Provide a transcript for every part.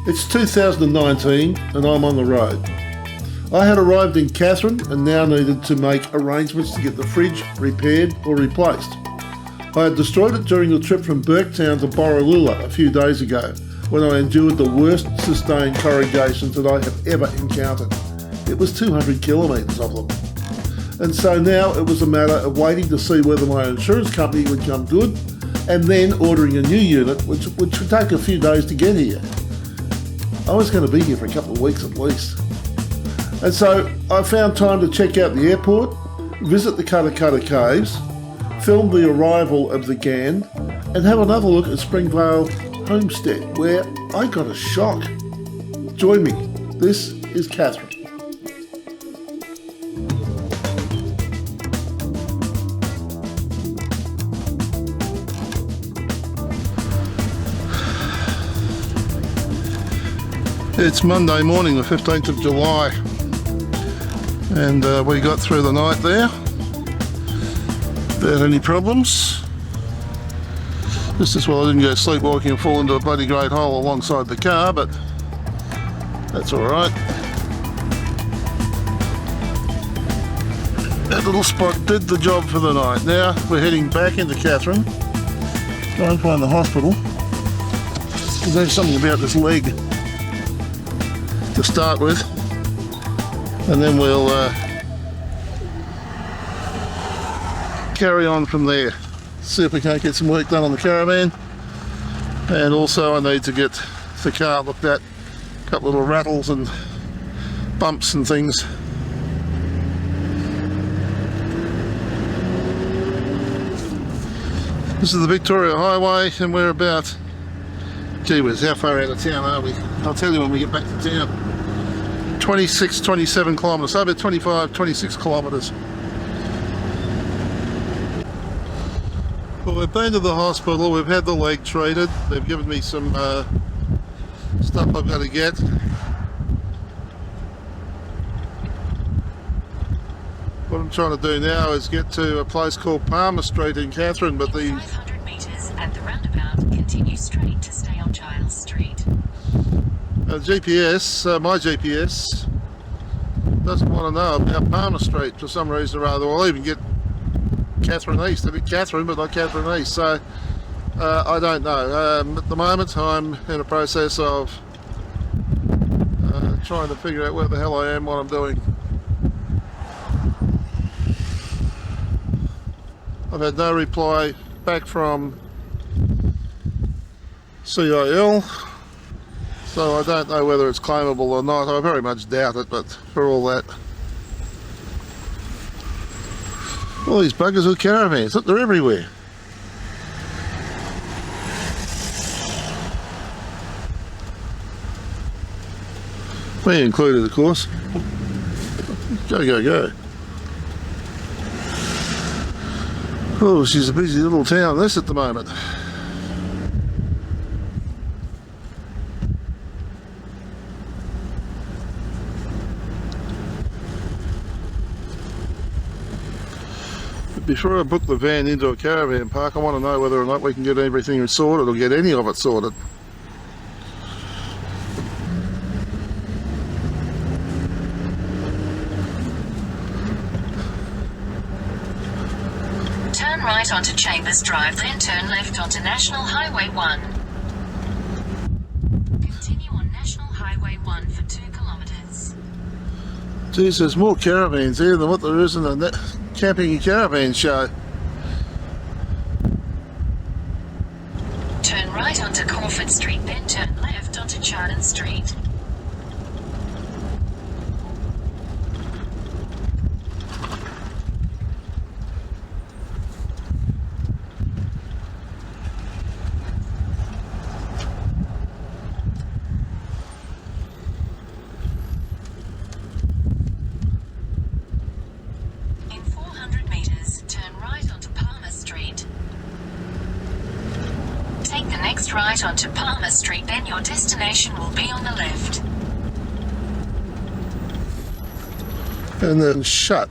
It's 2019 and I'm on the road. I had arrived in Katherine and now needed to make arrangements to get the fridge repaired or replaced. I had destroyed it during the trip from Burketown to Borroloola a few days ago when I endured the worst sustained corrugations that I have ever encountered. It was 200 kilometres of them. And so now it was a matter of waiting to see whether my insurance company would come good and then ordering a new unit which would take a few days to get here. I was going to be here for a couple of weeks at least. And so I found time to check out the airport, visit the Cutta Cutta Caves, film the arrival of the Ghan, and have another look at Springvale Homestead, where I got a shock. Join me. This is Katherine. It's Monday morning, the 15th of July, and we got through the night there without any problems. This is why I didn't go sleepwalking and fall into a bloody great hole alongside the car, but that's alright. That little spot did the job for the night. Now we're heading back into Katherine, try and find the hospital. There's something about this leg to start with, and then we'll carry on from there. See if we can't get some work done on the caravan, and also I need to get the car looked at. A couple little rattles and bumps and things. This is the Victoria Highway and we're about, gee whiz, how far out of town are we? I'll tell you when we get back to town. 26, 27 kilometres, so about 25, 26 kilometres. Well, we've been to the hospital, we've had the leg treated, they've given me some stuff I've got to get. What I'm trying to do now is get to a place called Palmer Street in Katherine, but the 500 metres at the roundabout, continue straight to stay on Giles Street. GPS, my GPS doesn't want to know about Palmer Street for some reason or other. I'll even get Katherine East, a bit Katherine but not Katherine East, so I don't know. At the moment I'm in a process of trying to figure out where the hell I am, what I'm doing. I've had no reply back from CIL, so I don't know whether it's claimable or not. I very much doubt it, but for all that. All these buggers with caravans, look, they're everywhere. Me included, of course. Go, go, go. Oh, she's a busy little town, this at the moment. But before I book the van into a caravan park, I want to know whether or not we can get everything sorted or get any of it sorted. Turn right onto Chambers Drive, then turn left onto National Highway 1. Continue on National Highway 1 for 2 kilometres. Geez, there's more caravans here than what there is in a camping and caravan show. Turn right onto Crawford Street, then turn left onto Chardon Street. Right onto Palmer Street, then your destination will be on the left. And then shut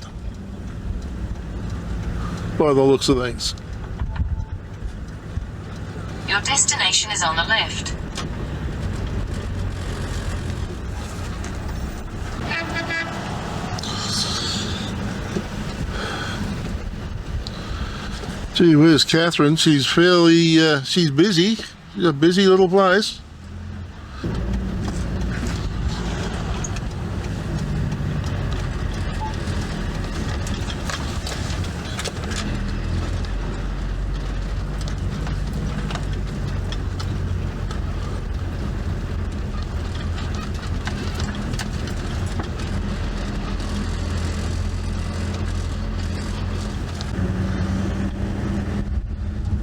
by the looks of things. Your destination is on the left. Gee whiz, Catherine, she's she's busy. She's a busy little place.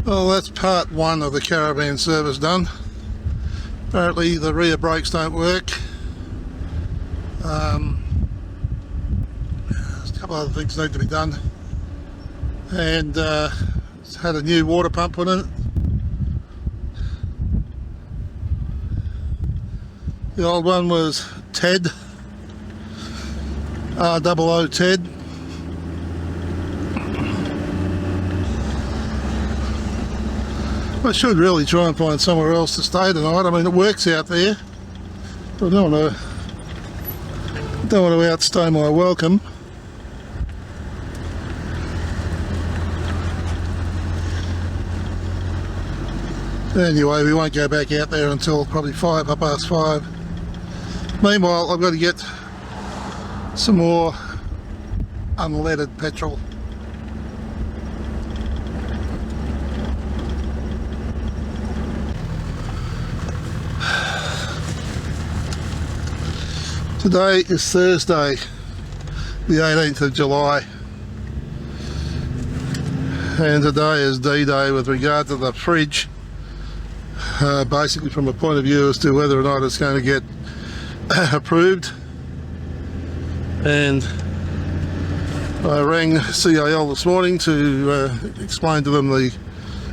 Well, that's part one of the caravan service done. Apparently the rear brakes don't work. There's a couple other things need to be done. And it's had a new water pump put in it. The old one was Ted, R-double-O Ted. I should really try and find somewhere else to stay tonight. I mean, it works out there. I don't want to outstay my welcome. Anyway, we won't go back out there until probably 5:05. Meanwhile, I've got to get some more unleaded petrol. Today is Thursday, the 18th of July, and today is D-Day with regard to the fridge, basically from a point of view as to whether or not it's going to get approved. And I rang CIL this morning to explain to them the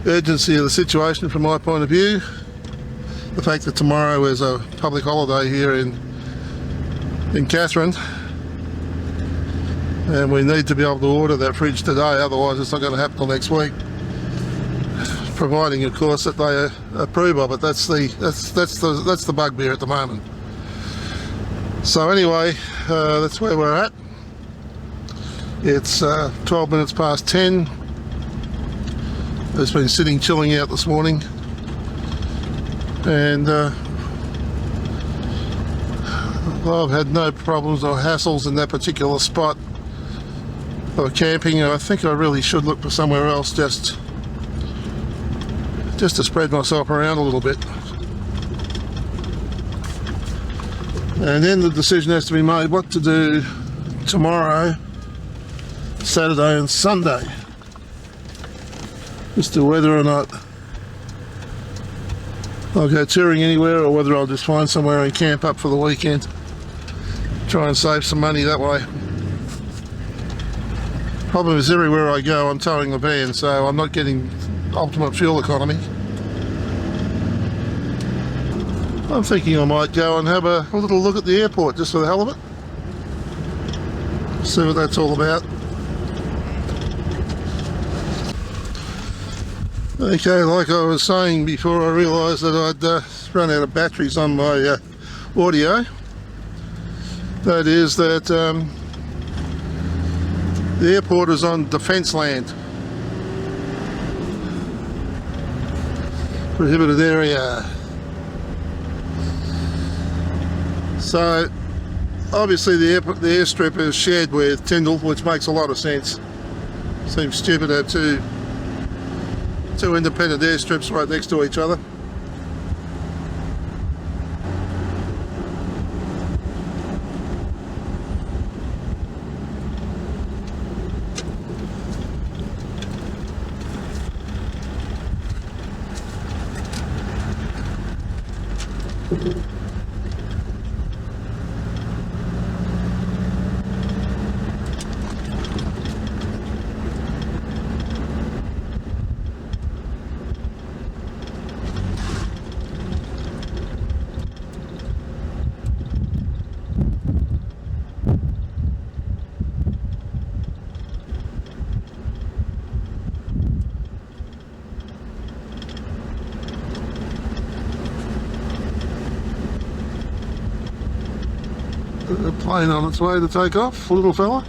urgency of the situation from my point of view, the fact that tomorrow is a public holiday here in Katherine, and we need to be able to order that fridge today, otherwise it's not going to happen till next week, providing of course that they approve of it. That's the bugbear at the moment. So anyway, that's where we're at. It's 12 minutes past 10. It's been sitting chilling out this morning, and I've had no problems or hassles in that particular spot of camping. I think I really should look for somewhere else just to spread myself around a little bit. And then the decision has to be made what to do tomorrow, Saturday and Sunday, as to whether or not I'll go touring anywhere or whether I'll just find somewhere and camp up for the weekend. Try and save some money that way. Problem is, everywhere I go I'm towing the van, so I'm not getting optimum fuel economy. I'm thinking I might go and have a little look at the airport just for the hell of it. See what that's all about. Okay, like I was saying before, I realised that I'd run out of batteries on my audio. That is that the airport is on defence land, prohibited area. So obviously the airstrip is shared with Tyndall, which makes a lot of sense. Seems stupid to have two independent airstrips right next to each other. A plane on its way to take off, little fella.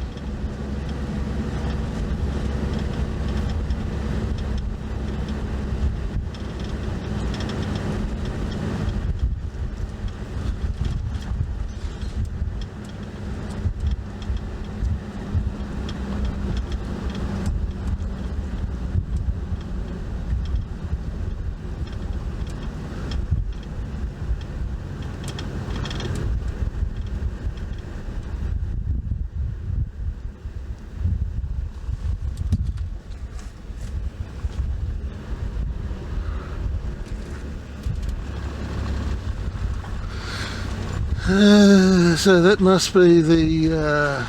So that must be the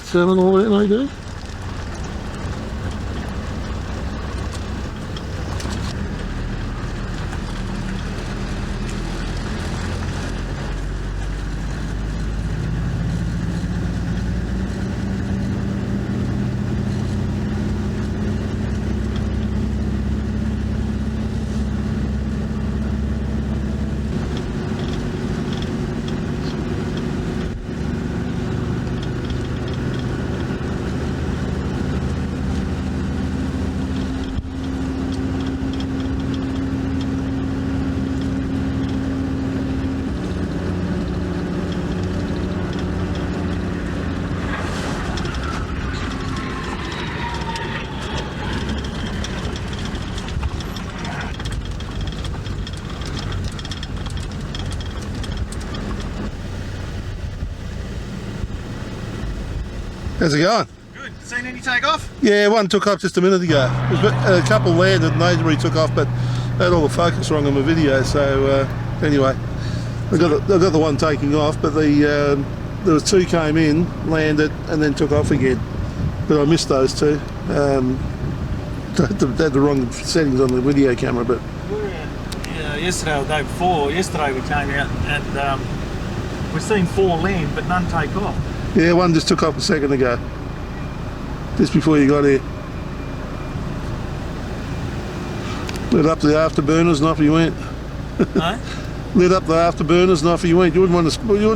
terminal there, maybe? How's it going? Good. Seen any take off? Yeah, one took off just a minute ago. A couple landed and those took off, but I had all the focus wrong on my video, so anyway. I got the one taking off, but there was two came in, landed, and then took off again. But I missed those two. Had the wrong settings on the video camera, but... Yeah, yesterday or the day before, yesterday we came out and we've seen 4 land, but none take off. Yeah, one just took off a second ago. Just before you got here. Lit up the afterburners and off you went. No? Lit up the afterburners and off you went. You wouldn't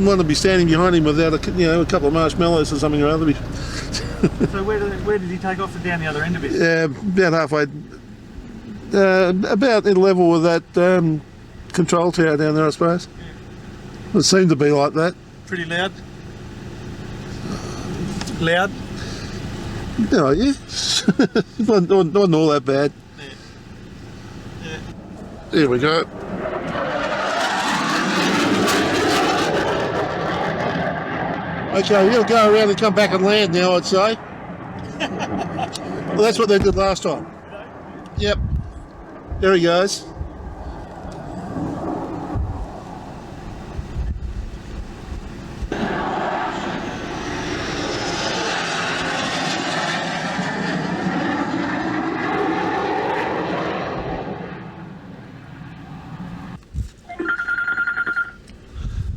want to be standing behind him without a couple of marshmallows or something or other. So where did he take off down the other end of it? Yeah, about halfway. About in level with that control tower down there, I suppose. Yeah. It seemed to be like that. Pretty loud. Loud? Yeah. It wasn't all that bad. Yeah. Here we go. Okay, he'll go around and come back and land now, I'd say. Well, that's what they did last time. Yep. There he goes.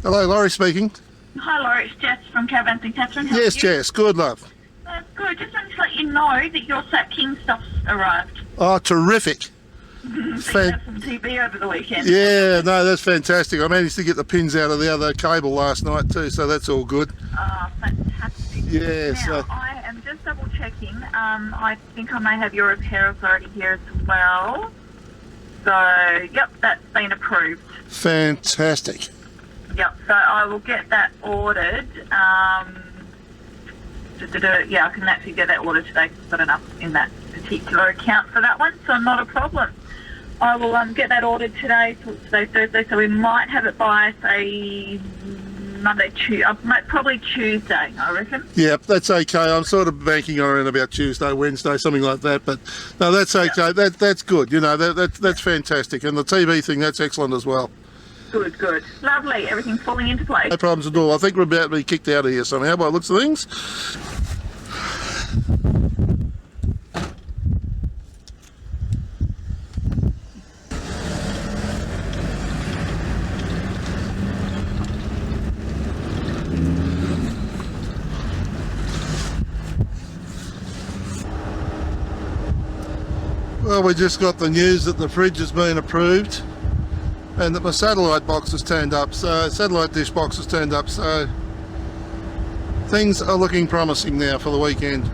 Hello, Laurie speaking. Hi Laura, it's Jess from Caravan and Katherine. How Yes, are you? Jess. Good, love. That's good. Just wanted to let you know that your Sap King stuff's arrived. Oh, terrific. So you had some TV over the weekend. Yeah, no, that's fantastic. I managed to get the pins out of the other cable last night too, so that's all good. Fantastic. Yeah, Now, so... I am just double checking. I think I may have your repair authority here as well. So, yep, that's been approved. Fantastic. Yep, so I will get that ordered. Yeah, I can actually get that ordered today because I've got enough in that particular account for that one, so not a problem. I will get that ordered today, Thursday, so we might have it by, say, Monday, Tuesday, probably Tuesday, I reckon. Yeah, that's okay. I'm sort of banking on about Tuesday, Wednesday, something like that. But no, that's okay. Yep. That's good. You know, that's fantastic. And the TV thing, that's excellent as well. Good, good. Lovely. Everything's falling into place. No problems at all. I think we're about to be kicked out of here somehow by the looks of things. Well, we just got the news that the fridge has been approved and that my satellite box has turned up, so satellite dish box has turned up, so things are looking promising now for the weekend.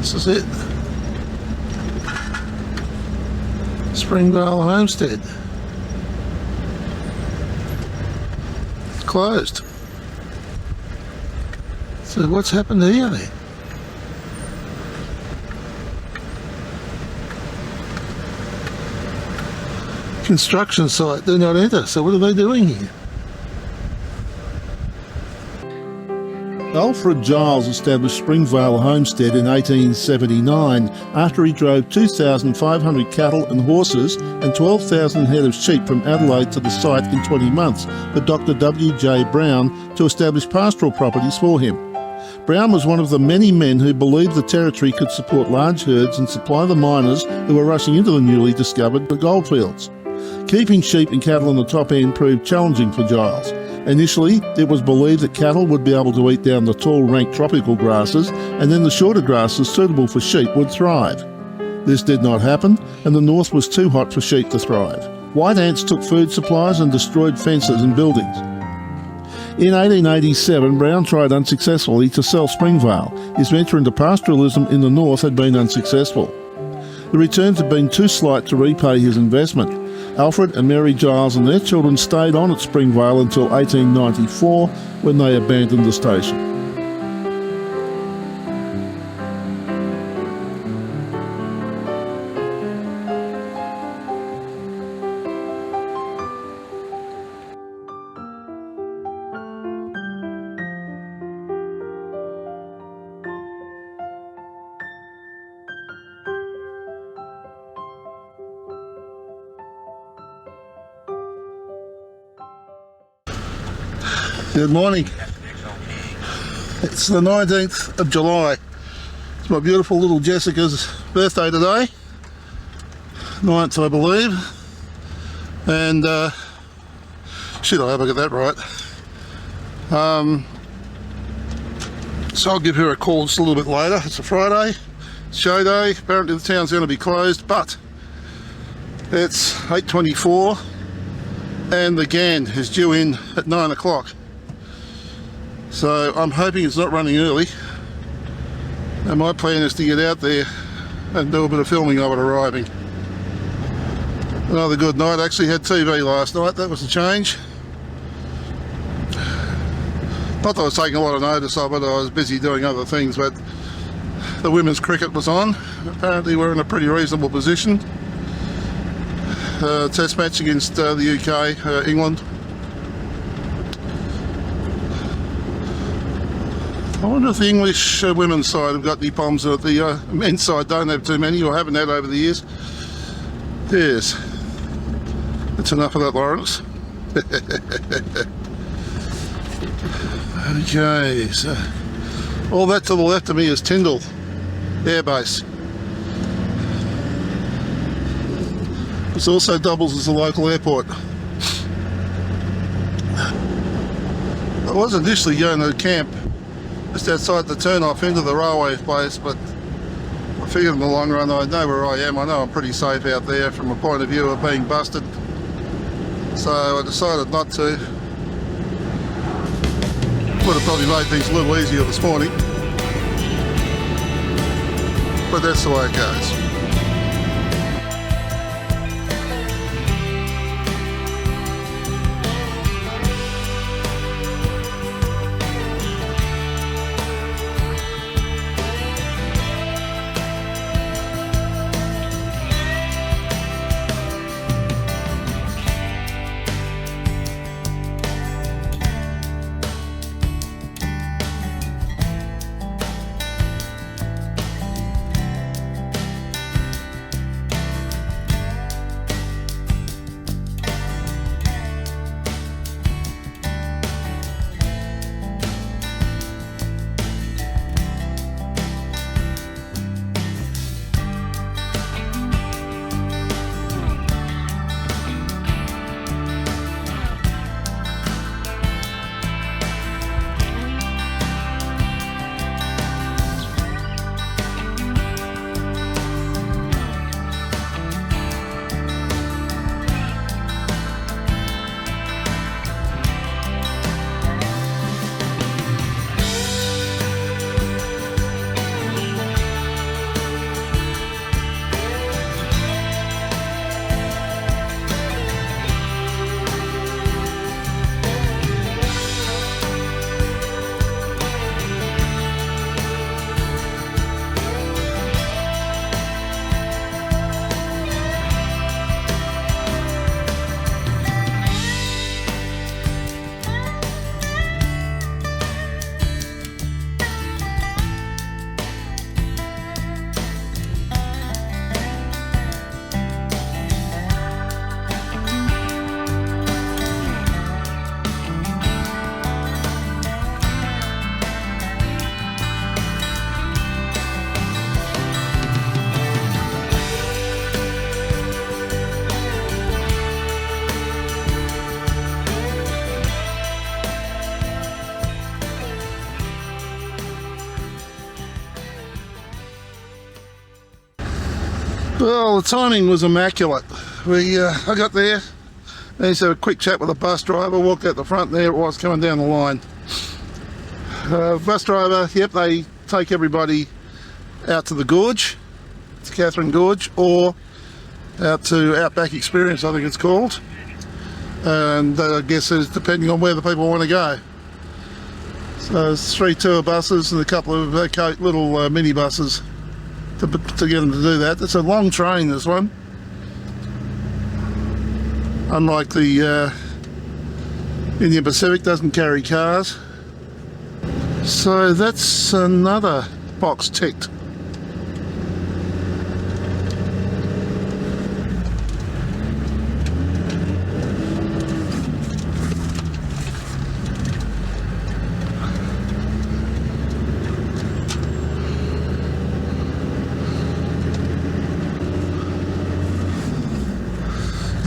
This is it. Springvale Homestead. It's closed. So what's happened here then? Construction site, do not enter. So what are they doing here? Alfred Giles established Springvale Homestead in 1879 after he drove 2,500 cattle and horses and 12,000 head of sheep from Adelaide to the site in 20 months for Dr. W.J. Brown to establish pastoral properties for him. Brown was one of the many men who believed the territory could support large herds and supply the miners who were rushing into the newly discovered goldfields. Keeping sheep and cattle on the top end proved challenging for Giles. Initially, it was believed that cattle would be able to eat down the tall, rank tropical grasses, and then the shorter grasses suitable for sheep would thrive. This did not happen, and the north was too hot for sheep to thrive. White ants took food supplies and destroyed fences and buildings. In 1887, Brown tried unsuccessfully to sell Springvale. His venture into pastoralism in the north had been unsuccessful. The returns had been too slight to repay his investment. Alfred and Mary Giles and their children stayed on at Springvale until 1894, when they abandoned the station. Good morning. It's the 19th of July. It's my beautiful little Jessica's birthday today. 9th, I believe. And, shit, I hope I get that right. So I'll give her a call just a little bit later. It's a Friday, show day. Apparently the town's going to be closed, but it's 8:24 and the Ghan is due in at 9 o'clock. So I'm hoping it's not running early, and my plan is to get out there and do a bit of filming of it arriving. Another good night. I actually had TV last night, that was a change. Not that I was taking a lot of notice of it, I was busy doing other things, but the women's cricket was on. Apparently we're in a pretty reasonable position. Test match against the UK, England. I wonder if the English women's side have got any bombs that the men's side don't have too many, or haven't had over the years. Yes. That's enough of that, Lawrence. Okay, so all that to the left of me is Tyndall Air Base. This also doubles as a local airport. I was initially going to camp just outside the turn-off into the railway place, but I figured in the long run I know where I am. I know I'm pretty safe out there from a point of view of being busted. So I decided not to. Would have probably made things a little easier this morning, but that's the way it goes. Well, the timing was immaculate. I got there, managed to have a quick chat with the bus driver, walked out the front, and there it was coming down the line. Bus driver, yep, they take everybody out to the gorge, to Katherine Gorge, or out to Outback Experience, I think it's called. And I guess it's depending on where the people want to go. So there's 3 tour buses and a couple of little mini buses to get them to do that. It's a long train, this one. Unlike the Indian Pacific, doesn't carry cars. So that's another box ticked.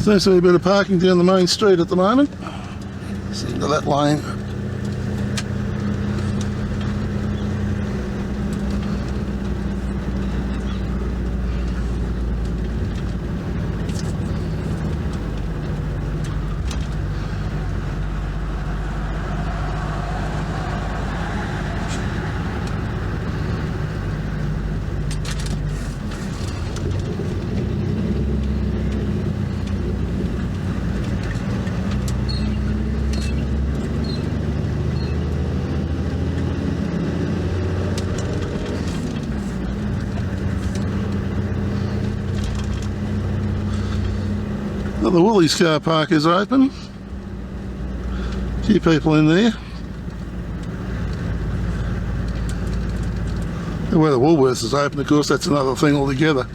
Seems to be a bit of parking down the main street at the moment. It's into that lane. Well, the Woolies car park is open. A few people in there. And where the Woolworths is open, of course, that's another thing altogether.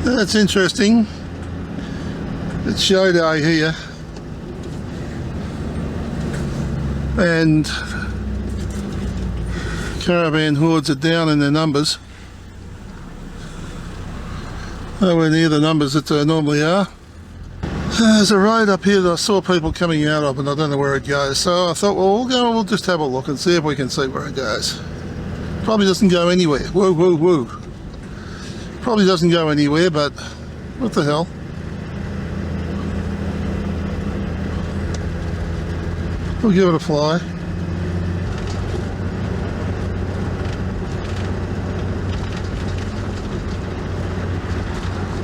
That's interesting. It's show day here, and caravan hordes are down in their numbers. Nowhere near the numbers that they normally are. There's a road up here that I saw people coming out of, and I don't know where it goes. So I thought, well, we'll just have a look and see if we can see where it goes. Probably doesn't go anywhere. Woo, woo, woo. Probably doesn't go anywhere, but what the hell? We'll give it a fly.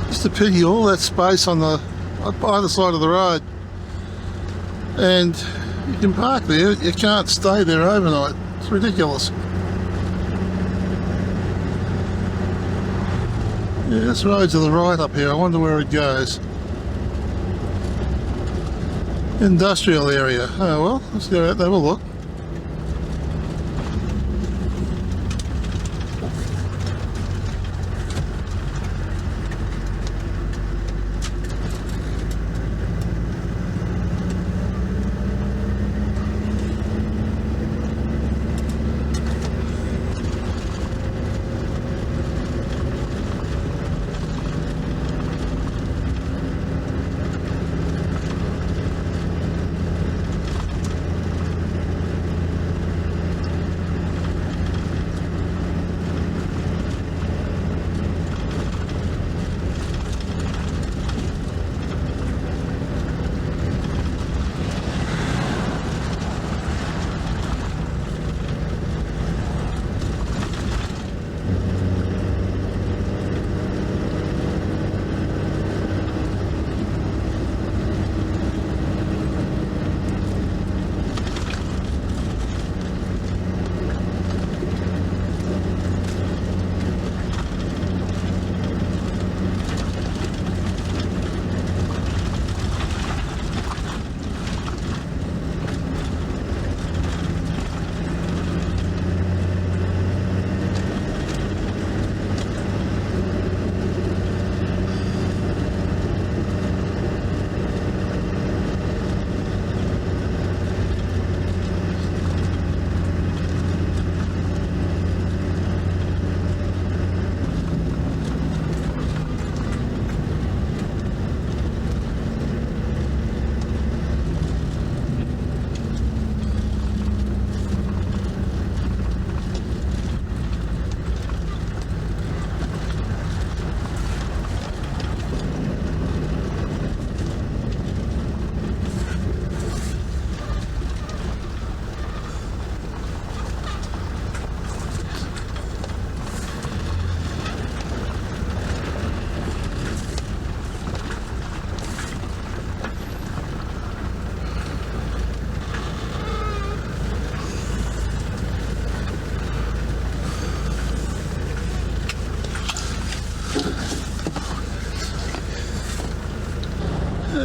Just a pity, all that space on the either side of the road, and you can park there. You can't stay there overnight. It's ridiculous. Yeah, this road to the right up here, I wonder where it goes. Industrial area. Oh well, let's go out and have a look.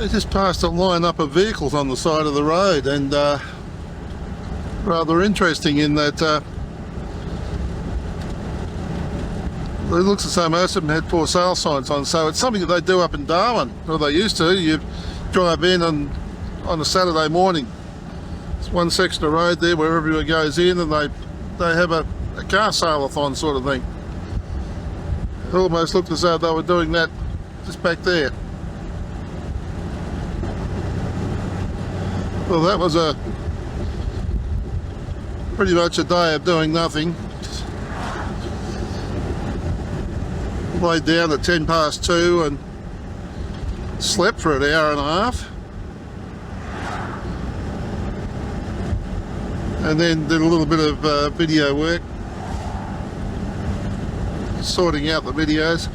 I just passed a lineup of vehicles on the side of the road, and rather interesting in that it looks as though most of them had for sale signs on, so it's something that they do up in Darwin, or they used to. You drive in on a Saturday morning. It's one section of road there where everyone goes in, and they have a car sale-a-thon sort of thing. It almost looked as though they were doing that just back there. Well, that was pretty much a day of doing nothing. Laid down at 2:10 and slept for an hour and a half, and then did a little bit of video work, sorting out the videos.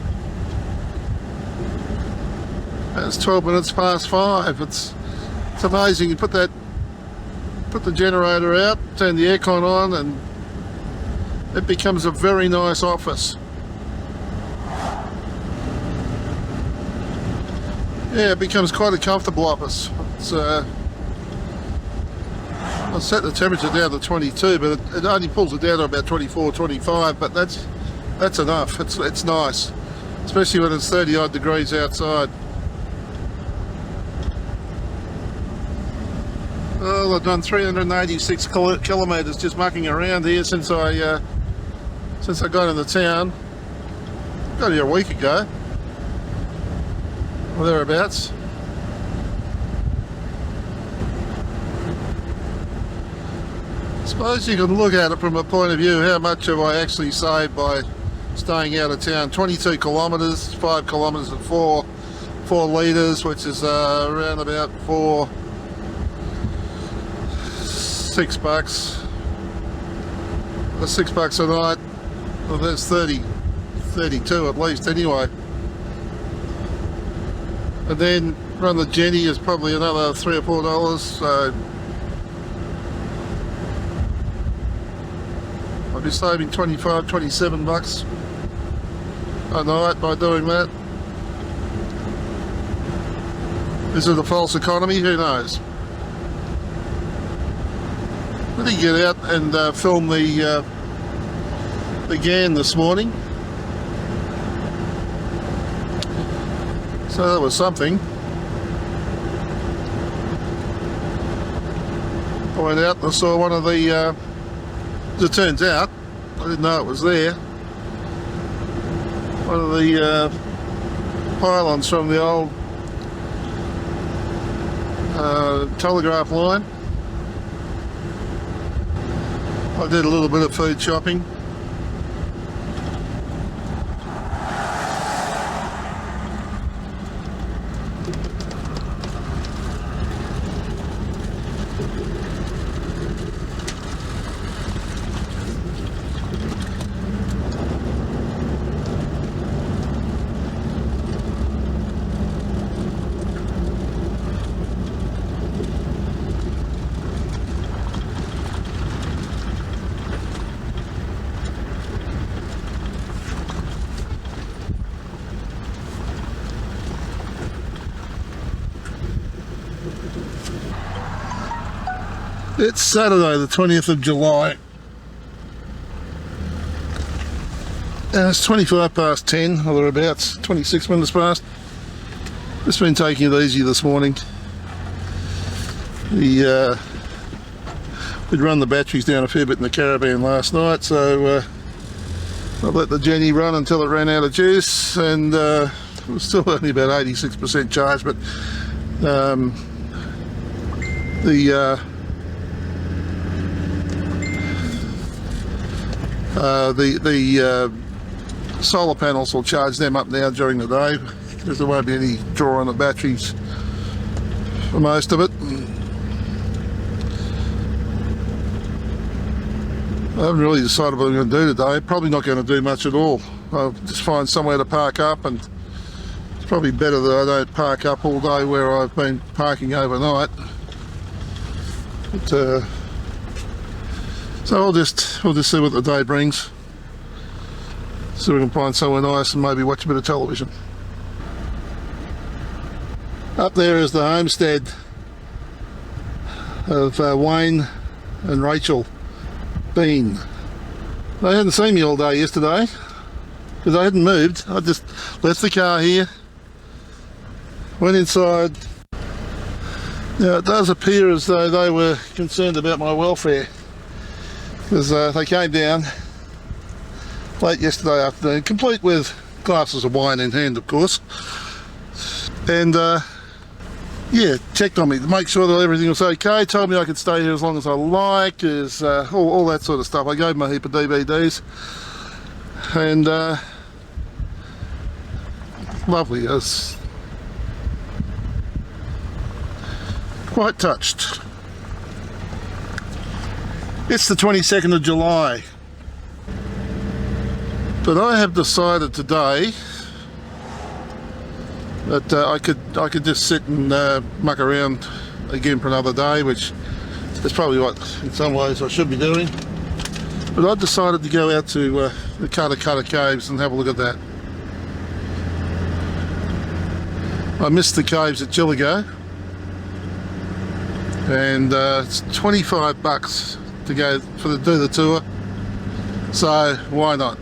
It's 12 minutes past 5. It's amazing. You put the generator out, turn the aircon on, and it becomes a very nice office. Yeah, it becomes quite a comfortable office. It's I'll set the temperature down to 22, but it only pulls it down to about 24, 25, but that's enough. It's nice, especially when it's 30 odd degrees outside. Well, I've done 386 kilometres just mucking around here since I got into town. Got here a week ago, or thereabouts. I suppose you can look at it from a point of view, how much have I actually saved by staying out of town? 22 kilometres, 5 kilometres at 4 litres, which is around about $6. That's $6 a night. Well, that's 32 at least anyway. And then run the Jenny is probably another $3 or $4, so I'll be saving $25, $27 a night by doing that. Is it a false economy? Who knows? I did get out and film the Ghan this morning, so that was something. I went out and I saw one of the, as it turns out, I didn't know it was there, one of the pylons from the old telegraph line. I did a little bit of food shopping. It's Saturday the 20th of July. It's 25 past 10 or thereabouts, 26 minutes past. Just been taking it easy this morning. We'd run the batteries down a fair bit in the caravan last night, so I let the Jenny run until it ran out of juice, and it was still only about 86% charged, but the solar panels will charge them up now during the day, because there won't be any draw on the batteries for most of it. I haven't really decided what I'm going to do today. Probably not going to do much at all. I'll just find somewhere to park up, and it's probably better that I don't park up all day where I've been parking overnight. But, so we'll just see what the day brings. See if we can find somewhere nice and maybe watch a bit of television. Up there is the homestead of Wayne and Rachel Bean. They hadn't seen me all day yesterday because I hadn't moved. I just left the car here, went inside. Now it does appear as though they were concerned about my welfare because they came down late yesterday afternoon, complete with glasses of wine in hand, of course, and yeah, checked on me to make sure that everything was okay, told me I could stay here as long as I like, is all that sort of stuff. I gave them a heap of DVDs, and lovely. I was quite touched. It's the 22nd of July, but I have decided today that I could just sit and muck around again for another day, which is probably what in some ways I should be doing. But I decided to go out to the Cutta Cutta Caves and have a look at that. I missed the caves at Chillago, and it's $25 to go do the tour, so why not?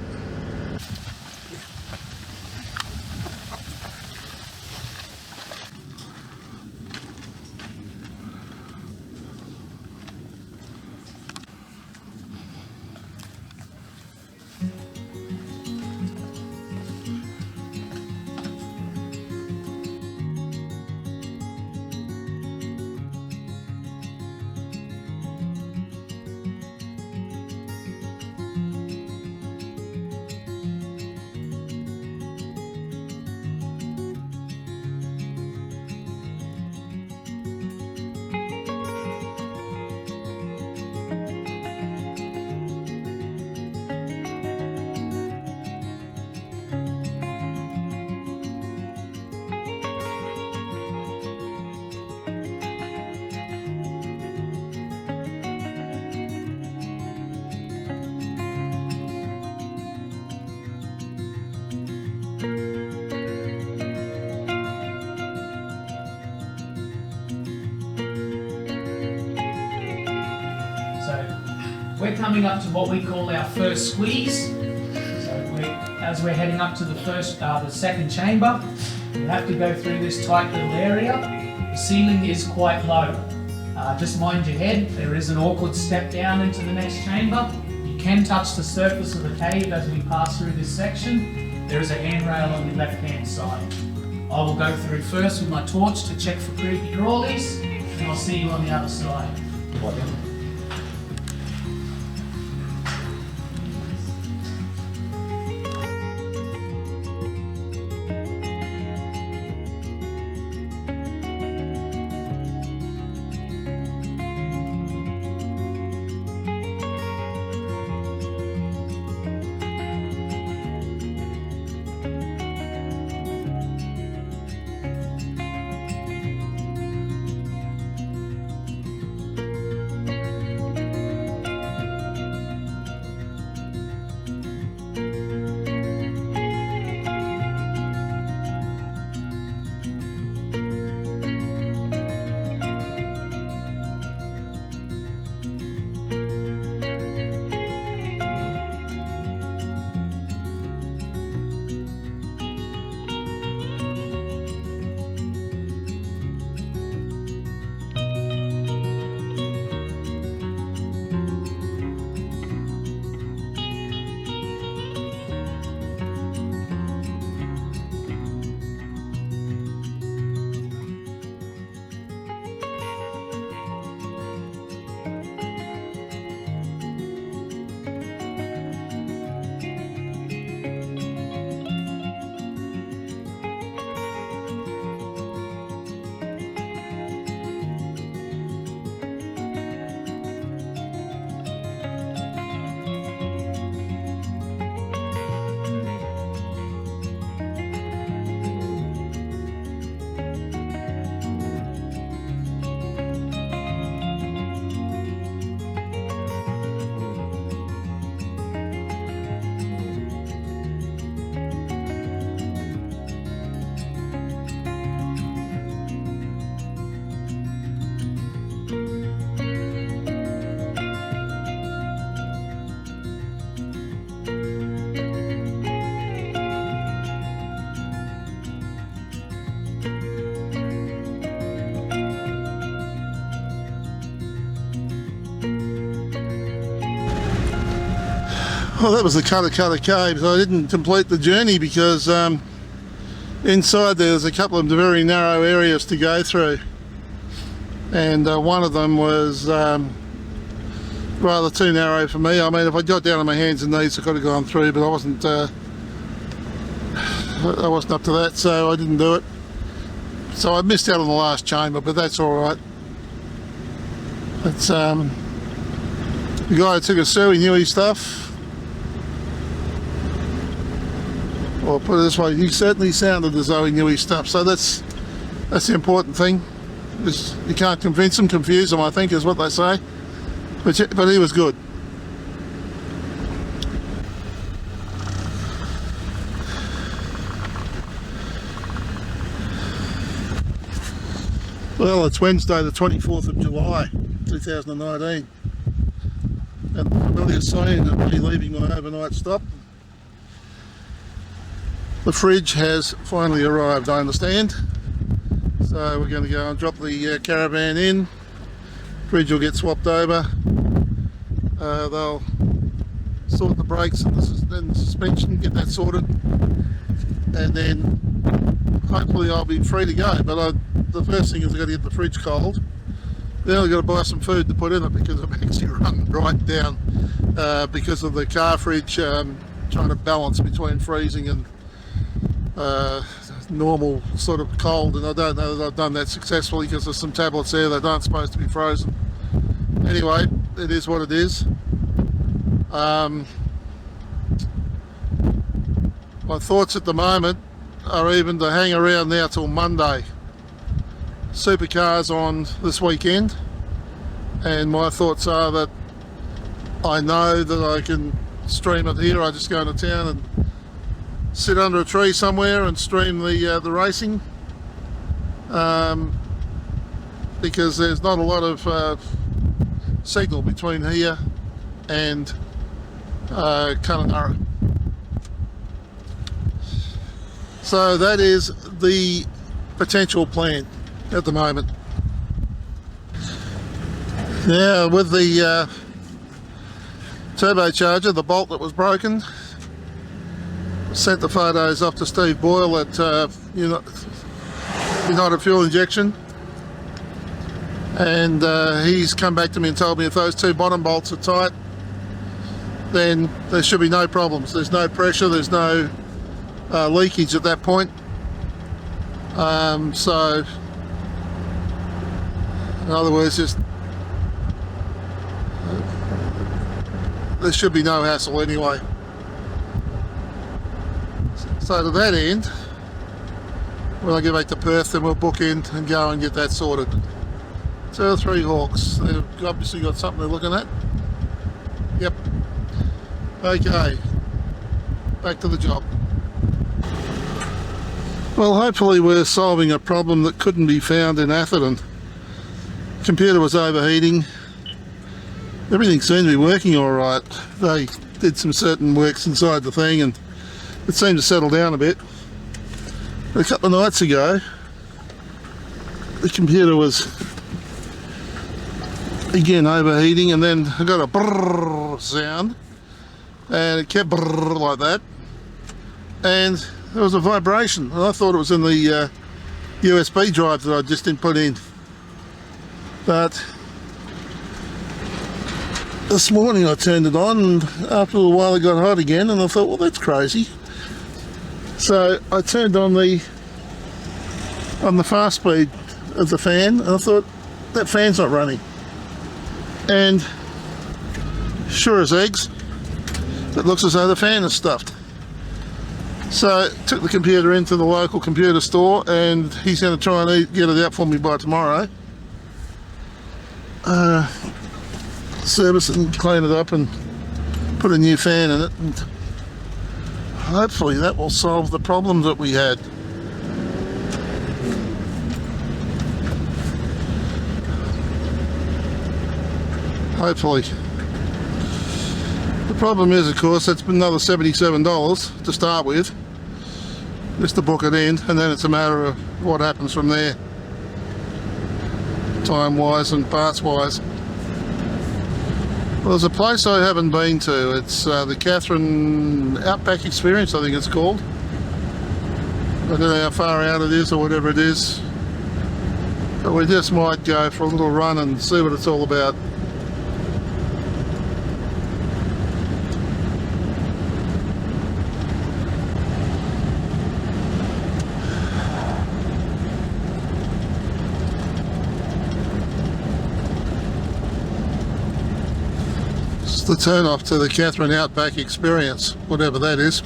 We're coming up to what we call our first squeeze. So as we're heading up to the second chamber, you have to go through this tight little area. The ceiling is quite low. Just mind your head, there is an awkward step down into the next chamber. You can touch the surface of the cave as we pass through this section. There is a handrail on the left-hand side. I will go through first with my torch to check for creepy crawlies, and I'll see you on the other side. Well, that was the Cutta Cutta Cave. I didn't complete the journey because inside there's a couple of very narrow areas to go through, and one of them was rather too narrow for me. I mean, if I got down on my hands and knees I could have gone through, but I wasn't up to that, so I didn't do it. So I missed out on the last chamber, but that's alright. It's the guy who took us through, he knew his stuff. Or put it this way, he certainly sounded as though he knew his stuff, so that's the important thing. Is you can't convince them, confuse them, I think is what they say. But he was good. Well, it's Wednesday the 24th of July 2019, and the familiar saying of me leaving my overnight stop. The fridge has finally arrived, I understand. So we're going to go and drop the caravan in. Fridge will get swapped over. They'll sort the brakes and the suspension, get that sorted, and then hopefully I'll be free to go. But the first thing is I've got to get the fridge cold. Then I've got to buy some food to put in it because I'm actually run right down because of the car fridge, trying to balance between freezing and normal sort of cold, and I don't know that I've done that successfully because there's some tablets there that aren't supposed to be frozen. Anyway, it is what it is. My thoughts at the moment are even to hang around now till Monday. Supercars on this weekend, and my thoughts are that I know that I can stream it here. I just go into town and sit under a tree somewhere and stream the racing, because there's not a lot of signal between here and Cutta. So that is the potential plan at the moment. Now with the turbocharger, the bolt that was broken, sent the photos off to Steve Boyle at United Fuel Injection, and he's come back to me and told me if those two bottom bolts are tight, then there should be no problems. There's no pressure, there's no leakage at that point. So in other words, just there should be no hassle anyway. So to that end, when I get back to Perth, then we'll book in and go and get that sorted. 2 or 3 Hawks. They've obviously got something they're looking at. Yep. Okay. Back to the job. Well, hopefully we're solving a problem that couldn't be found in Atherton. Computer was overheating. Everything seemed to be working all right. They did some certain works inside the thing and it seemed to settle down a bit. But a couple of nights ago, the computer was again overheating, and then I got a brrrr sound, and it kept brrrr like that, and there was a vibration, and I thought it was in the USB drive that I just didn't put in. But this morning I turned it on, and after a while it got hot again, and I thought, well, that's crazy. So I turned on the fast speed of the fan, and I thought, that fan's not running. And sure as eggs, it looks as though the fan is stuffed. So I took the computer into the local computer store, and he's going to try and get it out for me by tomorrow. Service it and clean it up and put a new fan in it, and hopefully that will solve the problem that we had. Hopefully. The problem is, of course, it's been another $77 to start with, just to book it in, and then it's a matter of what happens from there, time wise and parts wise. Well, there's a place I haven't been to. It's the Katherine Outback Experience, I think it's called. I don't know how far out it is or whatever it is. But we just might go for a little run and see what it's all about. The turn off to the Katherine Outback Experience, whatever that is.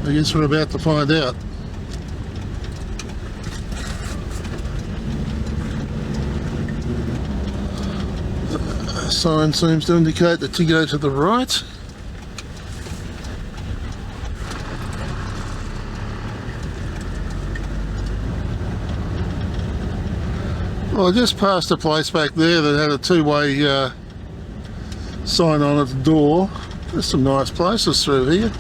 I guess we're about to find out. The sign seems to indicate that you go to the right. Well, I just passed a place back there that had a two-way sign on at the door. There's some nice places through here.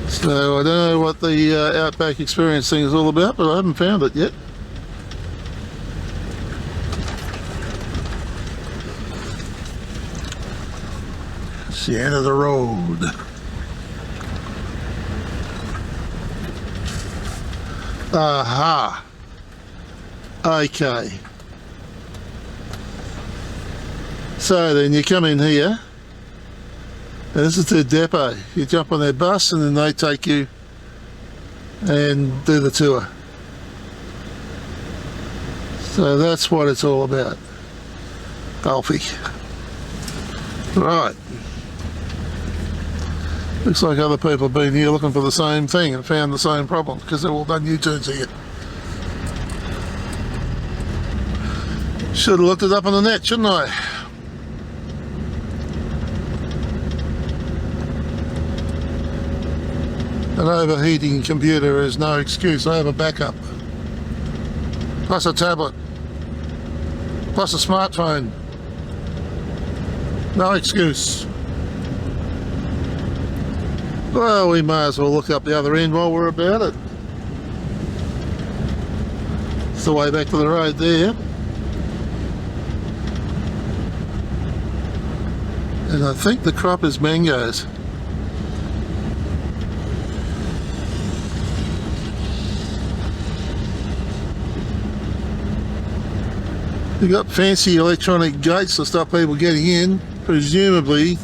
So I don't know what the Outback Experience thing is all about, but I haven't found it yet. It's the end of the road. Aha. Okay. So then you come in here, and this is the depot. You jump on their bus and then they take you and do the tour. So that's what it's all about. Alfie. Right. Looks like other people have been here looking for the same thing and found the same problem because they've all done U-turns here. Should have looked it up on the net, shouldn't I? An overheating computer is no excuse. I have a backup. Plus a tablet. Plus a smartphone. No excuse. Well, we may as well look up the other end while we're about it. It's the way back to the road there. And I think the crop is mangoes. You've got fancy electronic gates to stop people getting in, presumably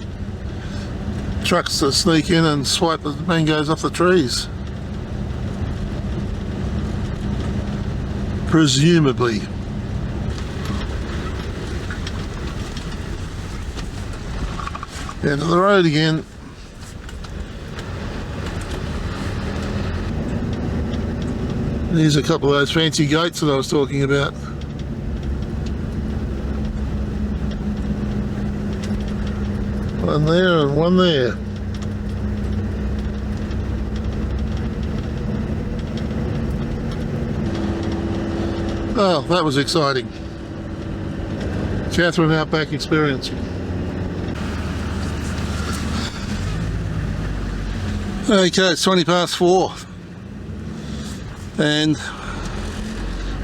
trucks that sneak in and swipe the mangoes off the trees. Presumably. End of the road again. Here's a couple of those fancy gates that I was talking about. One there and one there. Oh, that was exciting. Katherine Outback Experience. Okay, it's 20 past 4. And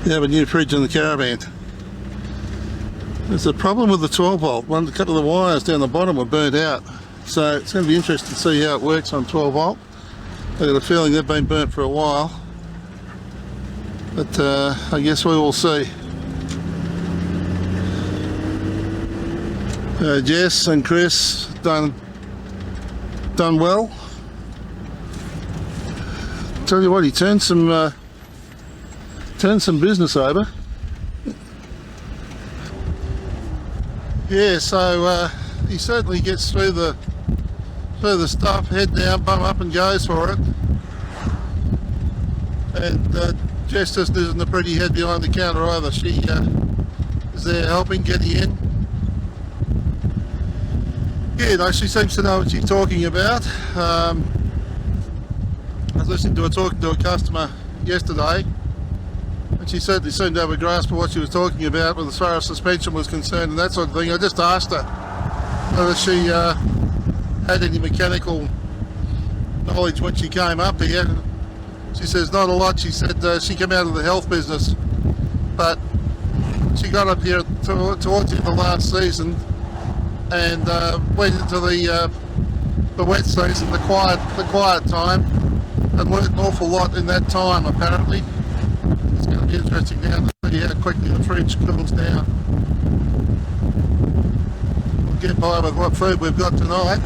we have a new fridge in the caravan. There's a problem with the 12 volt. A couple of the wires down the bottom were burnt out. So it's going to be interesting to see how it works on 12 volt. I've got a feeling they've been burnt for a while. But I guess we will see. Jess and Chris done well. Tell you what, he turned some business over. Yeah, so he certainly gets through the stuff, head down, bum up and goes for it. And Jess just isn't a pretty head behind the counter either. She is there helping, getting in. Yeah, no, she seems to know what she's talking about. I was listening to her talking to a customer yesterday, and she certainly seemed to have a grasp of what she was talking about as far as suspension was concerned and that sort of thing. I just asked her whether she had any mechanical knowledge when she came up here. She says not a lot. She said she came out of the health business, but she got up here towards the end of last season and went into the wet season, the quiet time, and learned an awful lot in that time apparently. It's going to be interesting now to see how quickly the fridge cools down. We'll get by with what food we've got tonight,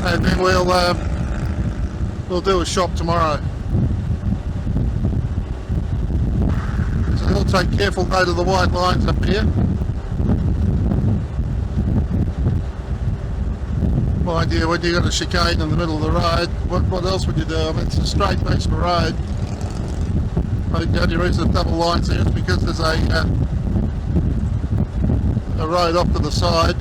and then we'll do a shop tomorrow. So we'll take careful note of the white lines up here. Mind you, when you've got a chicane in the middle of the road, what else would you do? I mean, it's a straight piece of road. I think the only reason double lines there is because there's a road off to the side.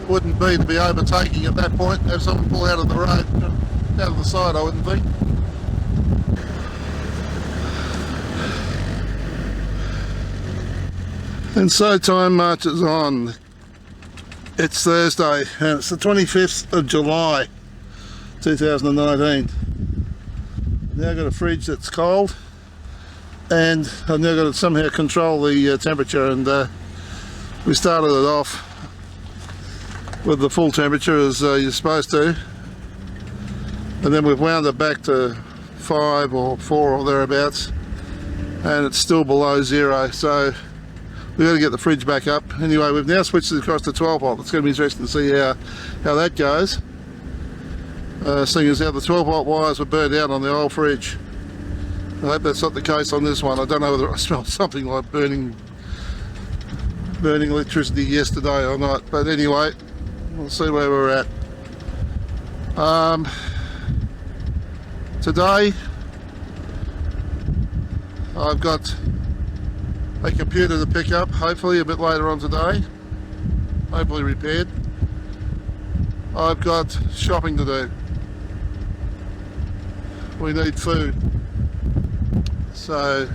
It wouldn't be to be overtaking at that point, have someone pull out of the road, out of the side, I wouldn't think. And so time marches on. It's Thursday and it's the 25th of July 2019. Now I've got a fridge that's cold and I've now got to somehow control the temperature, and we started it off with the full temperature as you're supposed to, and then we've wound it back to 5 or 4 or thereabouts, and it's still below 0, so we've got to get the fridge back up. Anyway, we've now switched it across to 12 volt. It's going to be interesting to see how that goes, seeing as how the 12 volt wires were burned out on the old fridge. I hope that's not the case on this one. I don't know whether I smelled something like burning electricity yesterday or not, but anyway, we'll see where we're at. Today I've got a computer to pick up, hopefully a bit later on today, hopefully repaired. I've got shopping to do. We need food, so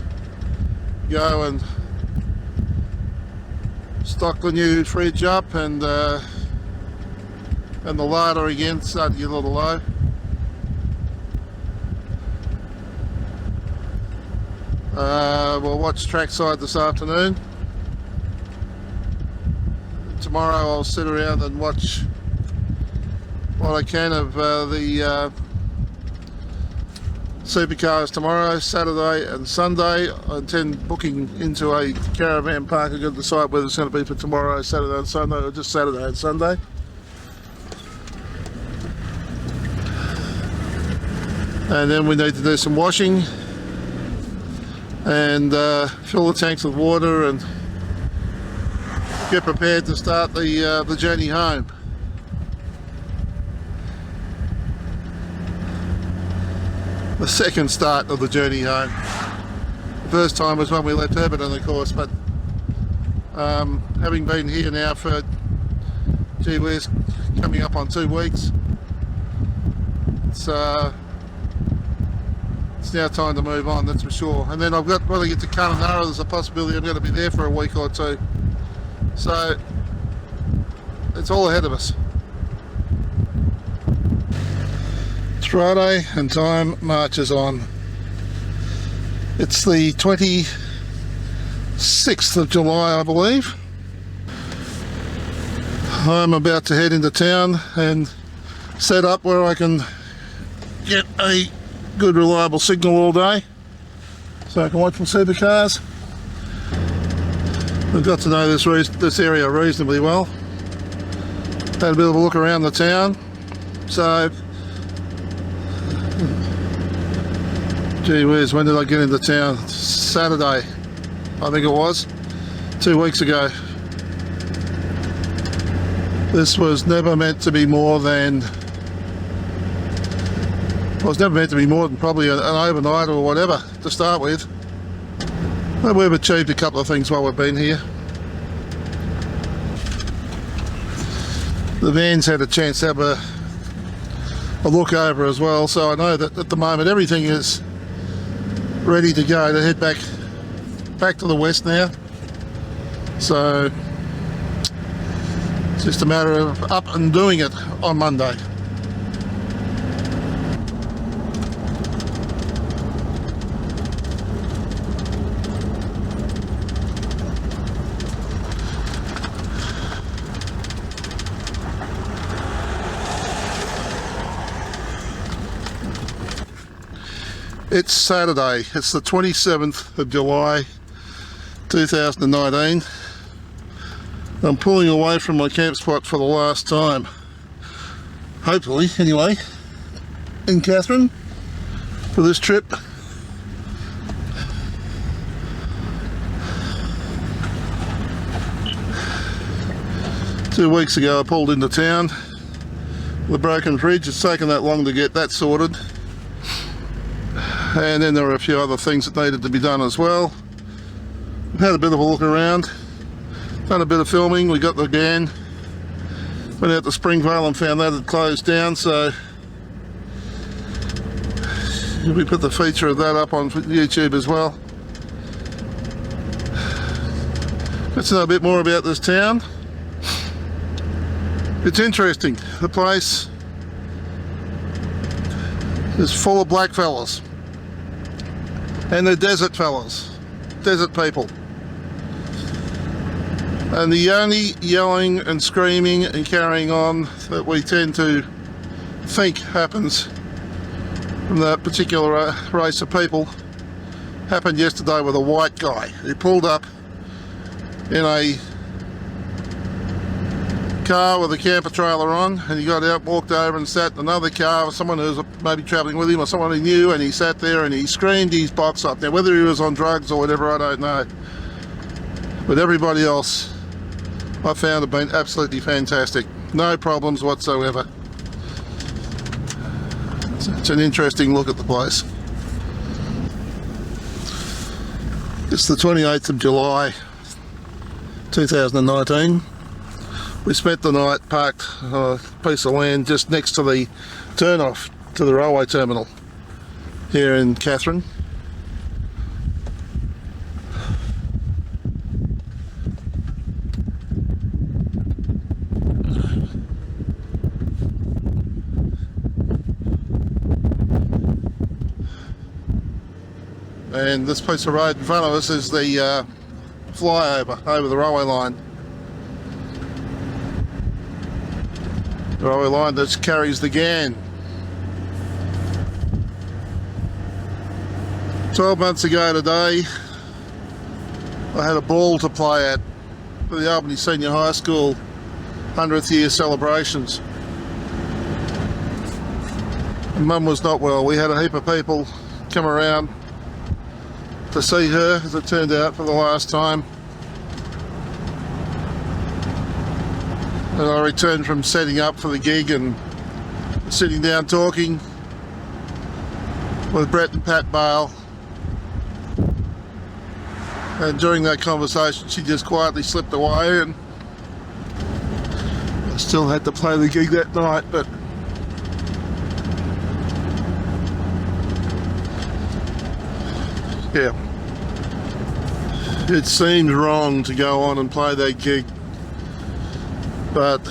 go and stock the new fridge up, and the larder again starting to get a little low. We'll watch trackside this afternoon. Tomorrow I'll sit around and watch what I can of the supercars tomorrow, Saturday and Sunday. I intend booking into a caravan park. I've got to decide whether it's going to be for tomorrow, Saturday and Sunday, or just Saturday and Sunday. And then we need to do some washing and fill the tanks with water and get prepared to start the journey home. The second start of the journey home. The first time was when we left Herberton, of course, but having been here now for, gee whiz, coming up on 2 weeks, it's now time to move on, that's for sure. And then I've got, when I get to Cutta Cutta, there's a possibility I'm going to be there for a week or two. So it's all ahead of us. It's Friday and time marches on. It's the 26th of July, I believe. I'm about to head into town and set up where I can get a good reliable signal all day, so I can watch my supercars. We've got to know this area reasonably well. Had a bit of a look around the town, so gee whiz, when did I get into town? Saturday, I think it was, 2 weeks ago. This was never meant to be more than, well, it's never meant to be more than probably an overnight or whatever to start with. But we've achieved a couple of things while we've been here. The van's had a chance to have a look over as well, so I know that at the moment everything is ready to go to head back to the west now. So it's just a matter of up and doing it on Monday. It's Saturday, it's the 27th of July 2019. I'm pulling away from my camp spot for the last time. Hopefully, anyway, in Katherine for this trip. Two weeks ago I pulled into town with a broken fridge. It's taken that long to get that sorted. And then there were a few other things that needed to be done as well. I've had a bit of a look around, done a bit of filming. We got the Ghan, went out to Springvale and found that had closed down, so we put the feature of that up on YouTube as well. Let's know a bit more about this town. It's interesting. The place is full of black fellas. And they're desert fellas, desert people. And the only yelling and screaming and carrying on that we tend to think happens from that particular race of people happened yesterday with a white guy who pulled up in a car with a camper trailer on, and he got out, walked over and sat in another car with someone who was maybe travelling with him or someone he knew, and he sat there and he screamed his box up. Now whether he was on drugs or whatever, I don't know, but everybody else I found have been absolutely fantastic. No problems whatsoever. It's an interesting look at the place. It's the 28th of July 2019. We spent the night parked on a piece of land just next to the turn-off to the railway terminal here in Katherine. And this piece of road in front of us is the flyover over the railway line. The railway line that carries the Ghan. 12 months ago today, I had a ball to play at for the Albany Senior High School 100th year celebrations. And Mum was not well. We had a heap of people come around to see her, as it turned out, for the last time. And I returned from setting up for the gig and sitting down talking with Brett and Pat Bale. And during that conversation she just quietly slipped away, and I still had to play the gig that night, but yeah, it seemed wrong to go on and play that gig. But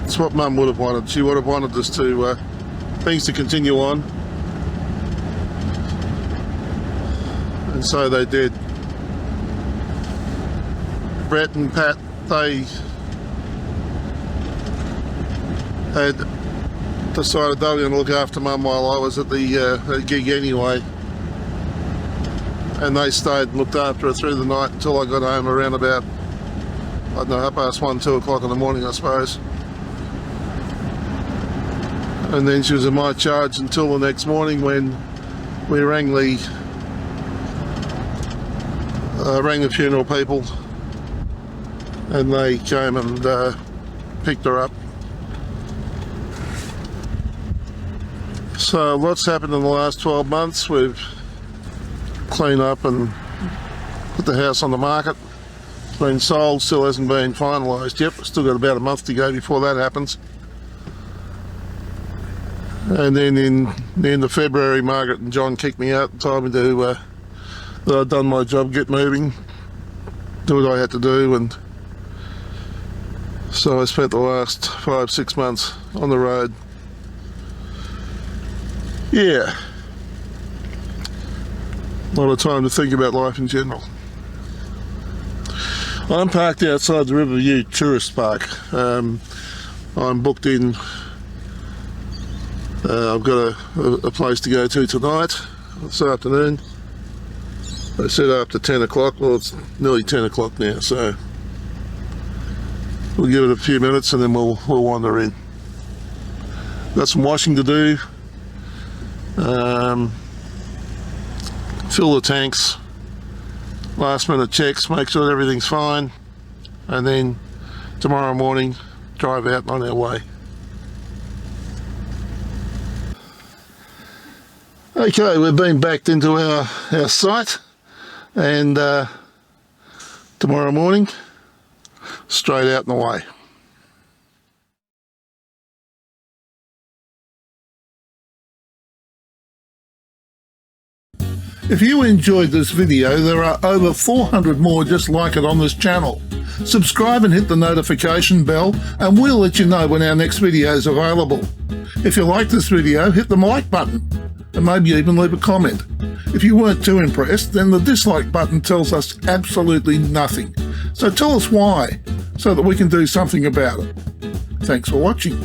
it's what Mum would have wanted. She would have wanted us to things to continue on, and so they did. Brett and Pat, they had decided they were going to look after Mum while I was at the gig anyway, and they stayed and looked after her through the night until I got home around about, I don't know, 1:30, 2 o'clock in the morning, I suppose. And then she was in my charge until the next morning, when we rang the funeral people, and they came and picked her up. So lots happened in the last 12 months. We've cleaned up and put the house on the market. Been sold, still hasn't been finalised yet. We've still got about a month to go before that happens. And then in the end of February, Margaret and John kicked me out and told me that I'd done my job, get moving, do what I had to do, and so I spent the last 5-6 months on the road. Yeah, a lot of time to think about life in general. I'm parked outside the Riverview Tourist Park. I'm booked in I've got a place to go to tonight, this afternoon. They set after 10 o'clock. Well, it's nearly 10 o'clock now, so we'll give it a few minutes and then we'll wander in. Got some washing to do. Fill the tanks, last minute checks, make sure that everything's fine, and then tomorrow morning drive out on our way. Okay, we've been backed into our site, and tomorrow morning straight out and away. If you enjoyed this video, there are over 400 more just like it on this channel. Subscribe and hit the notification bell and we'll let you know when our next video is available. If you like this video, hit the like button and maybe even leave a comment. If you weren't too impressed, then the dislike button tells us absolutely nothing. So tell us why, so that we can do something about it. Thanks for watching.